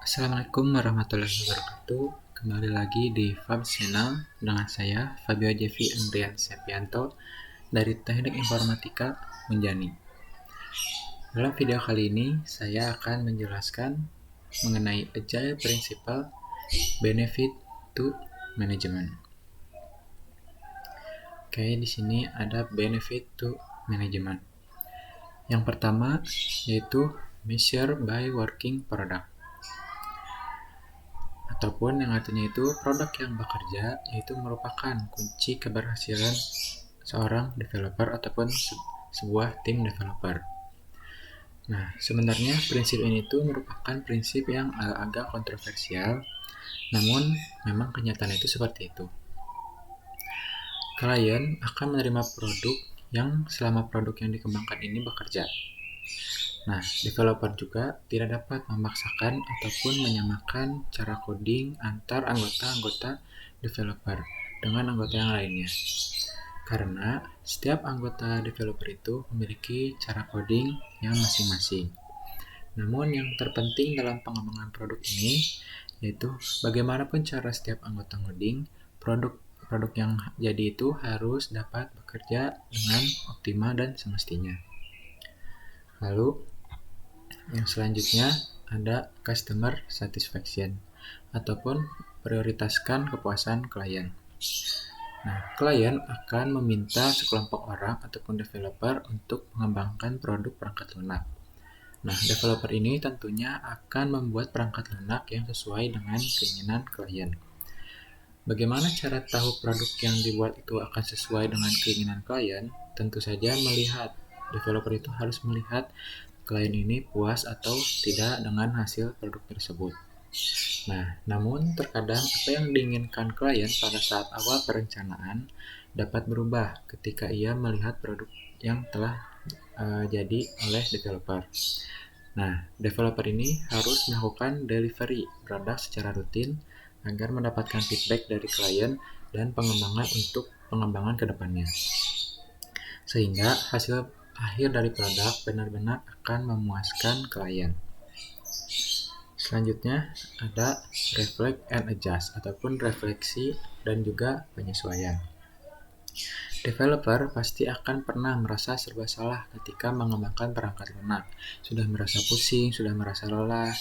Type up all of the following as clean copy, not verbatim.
Assalamualaikum warahmatullahi wabarakatuh. Kembali lagi di Fab Channel dengan saya Fabio Jevi Andrian Sepianto dari Teknik Informatika Unjani. Dalam video kali ini saya akan menjelaskan mengenai Agile Principle Benefit to Management. Oke, di sini ada benefit to management. Yang pertama yaitu measure by working product, ataupun yang artinya itu produk yang bekerja, yaitu merupakan kunci keberhasilan seorang developer ataupun sebuah tim developer. Nah, sebenarnya prinsip ini tuh merupakan prinsip yang agak kontroversial, namun memang kenyataan itu seperti itu. Klien akan menerima produk yang selama produk yang dikembangkan ini bekerja. Nah, developer juga tidak dapat memaksakan ataupun menyamakan cara coding antar anggota-anggota developer dengan anggota yang lainnya. Karena setiap anggota developer itu memiliki cara coding yang masing-masing. Namun yang terpenting dalam pengembangan produk ini yaitu bagaimanapun cara setiap anggota ngoding, produk yang jadi itu harus dapat bekerja dengan optimal dan semestinya. Lalu yang selanjutnya ada customer satisfaction ataupun prioritaskan kepuasan klien. Nah, klien akan meminta sekelompok orang ataupun developer untuk mengembangkan produk perangkat lunak. Nah, developer ini tentunya akan membuat perangkat lunak yang sesuai dengan keinginan klien. Bagaimana cara tahu produk yang dibuat itu akan sesuai dengan keinginan klien? Tentu saja developer itu harus melihat klien ini puas atau tidak dengan hasil produk tersebut. Nah, namun terkadang apa yang diinginkan klien pada saat awal perencanaan dapat berubah ketika ia melihat produk yang telah jadi oleh developer. Nah, developer ini harus melakukan delivery produk secara rutin agar mendapatkan feedback dari klien dan pengembangan ke depannya. Sehingga hasil akhir dari produk benar-benar akan memuaskan klien. Selanjutnya ada reflect and adjust ataupun refleksi dan juga penyesuaian. Developer pasti akan pernah merasa serba salah ketika mengembangkan perangkat lunak. Sudah merasa pusing, sudah merasa lelah.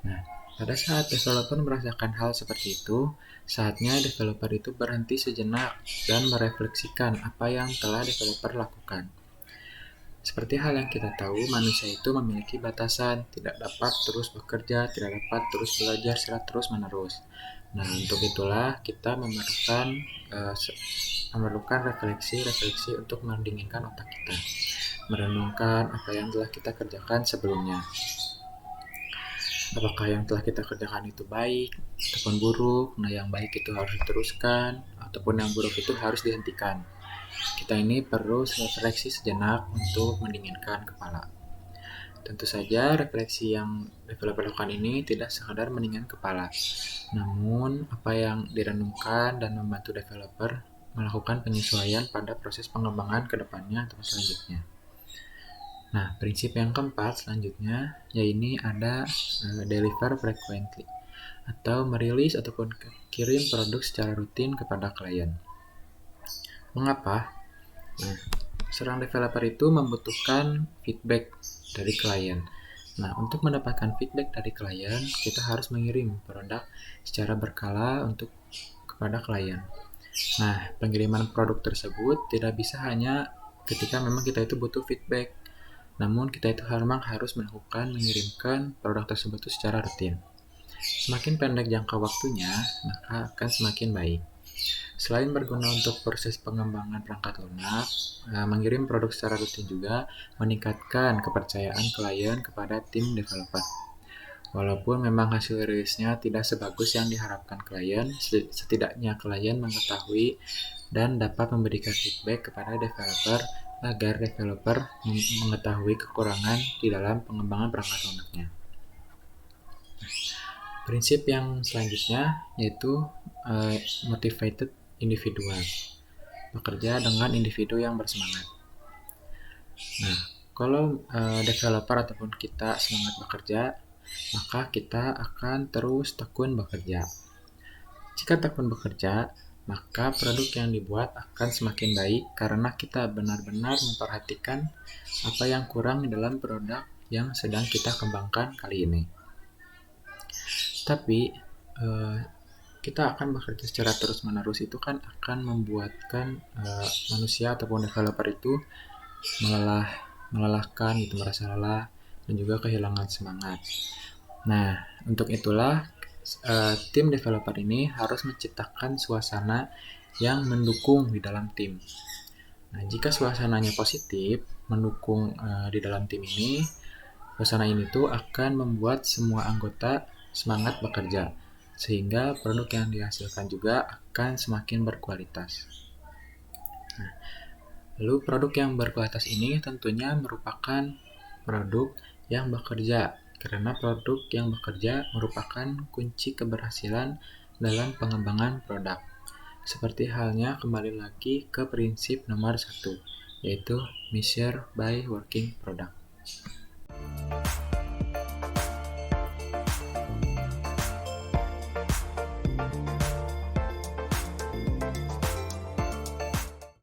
Nah, pada saat developer merasakan hal seperti itu, saatnya developer itu berhenti sejenak dan merefleksikan apa yang telah developer lakukan. Seperti hal yang kita tahu, manusia itu memiliki batasan, tidak dapat terus bekerja, tidak dapat terus belajar secara terus-menerus. Nah, untuk itulah kita memerlukan refleksi untuk mendinginkan otak kita, merenungkan apa yang telah kita kerjakan sebelumnya. Apakah yang telah kita kerjakan itu baik ataupun buruk? Nah, yang baik itu harus diteruskan, ataupun yang buruk itu harus dihentikan. Kita ini perlu refleksi sejenak untuk mendinginkan kepala. Tentu saja refleksi yang developer lakukan ini tidak sekadar mendinginkan kepala, namun apa yang direnungkan dan membantu developer melakukan penyesuaian pada proses pengembangan ke depannya atau selanjutnya. Nah, prinsip yang keempat selanjutnya yaitu ada deliver frequently atau merilis ataupun kirim produk secara rutin kepada klien. Mengapa? Nah, seorang developer itu membutuhkan feedback dari klien. Nah, untuk mendapatkan feedback dari klien, kita harus mengirim produk secara berkala kepada klien. Nah, pengiriman produk tersebut tidak bisa hanya ketika memang kita itu butuh feedback, namun kita itu memang harus mengirimkan produk tersebut secara rutin. Semakin pendek jangka waktunya, maka akan semakin baik. Selain berguna untuk proses pengembangan perangkat lunak, mengirim produk secara rutin juga meningkatkan kepercayaan klien kepada tim developer. Walaupun memang hasil rilisnya tidak sebagus yang diharapkan klien, setidaknya klien mengetahui dan dapat memberikan feedback kepada developer agar developer mengetahui kekurangan di dalam pengembangan perangkat lunaknya. Prinsip yang selanjutnya yaitu motivated individual, bekerja dengan individu yang bersemangat. Nah, kalau developer ataupun kita semangat bekerja, maka kita akan terus tekun bekerja. Jika tekun bekerja, maka produk yang dibuat akan semakin baik karena kita benar-benar memperhatikan apa yang kurang dalam produk yang sedang kita kembangkan kali ini. Tapi kita akan bekerja secara terus-menerus itu kan akan membuatkan manusia ataupun developer itu melelahkan gitu, merasa lelah dan juga kehilangan semangat. Nah, untuk itulah tim developer ini harus menciptakan suasana yang mendukung di dalam tim. Nah, jika suasananya positif, mendukung di dalam tim ini, suasana ini tuh akan membuat semua anggota semangat bekerja, sehingga produk yang dihasilkan juga akan semakin berkualitas. Nah, lalu produk yang berkualitas ini tentunya merupakan produk yang bekerja, karena produk yang bekerja merupakan kunci keberhasilan dalam pengembangan produk. Seperti halnya kembali lagi ke prinsip nomor 1, yaitu measure by working product.